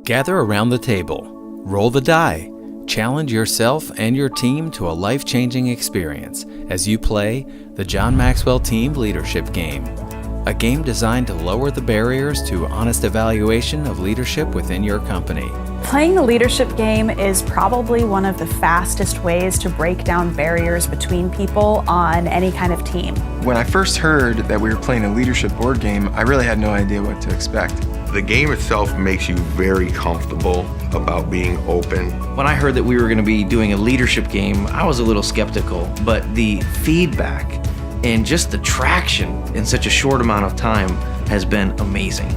Gather around the table, roll the die, challenge yourself and your team to a life-changing experience as you play the John Maxwell Team Leadership Game, a game designed to lower the barriers to honest evaluation of leadership within your company. Playing the leadership game is probably one of the fastest ways to break down barriers between people on any kind of team. When I first heard that we were playing a leadership board game, I really had no idea what to expect. The game itself makes you very comfortable about being open. When I heard that we were going to be doing a leadership game, I was a little skeptical, but the feedback and just the traction in such a short amount of time has been amazing.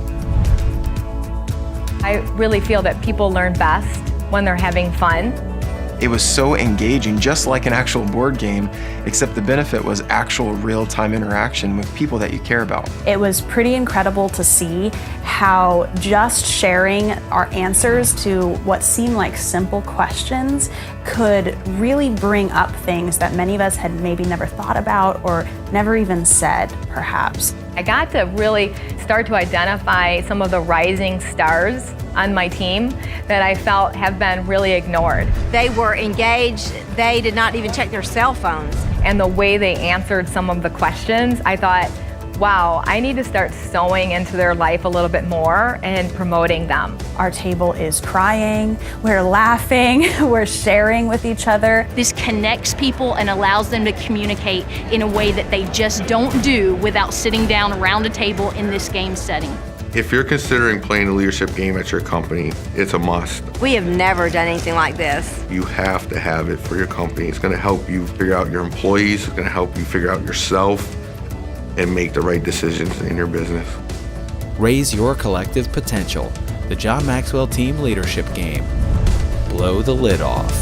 I really feel that people learn best when they're having fun. It was so engaging, just like an actual board game, except the benefit was actual real-time interaction with people that you care about. It was pretty incredible to see how just sharing our answers to what seemed like simple questions could really bring up things that many of us had maybe never thought about or never even said, perhaps. I got to really start to identify some of the rising stars on my team that I felt have been really ignored. They were engaged. They did not even check their cell phones. And the way they answered some of the questions, I thought, wow, I need to start sewing into their life a little bit more and promoting them. Our table is crying, we're laughing, we're sharing with each other. This connects people and allows them to communicate in a way that they just don't do without sitting down around a table in this game setting. If you're considering playing a leadership game at your company, it's a must. We have never done anything like this. You have to have it for your company. It's going to help you figure out your employees. It's going to help you figure out yourself and make the right decisions in your business. Raise your collective potential. The John Maxwell Team Leadership Game. Blow the lid off.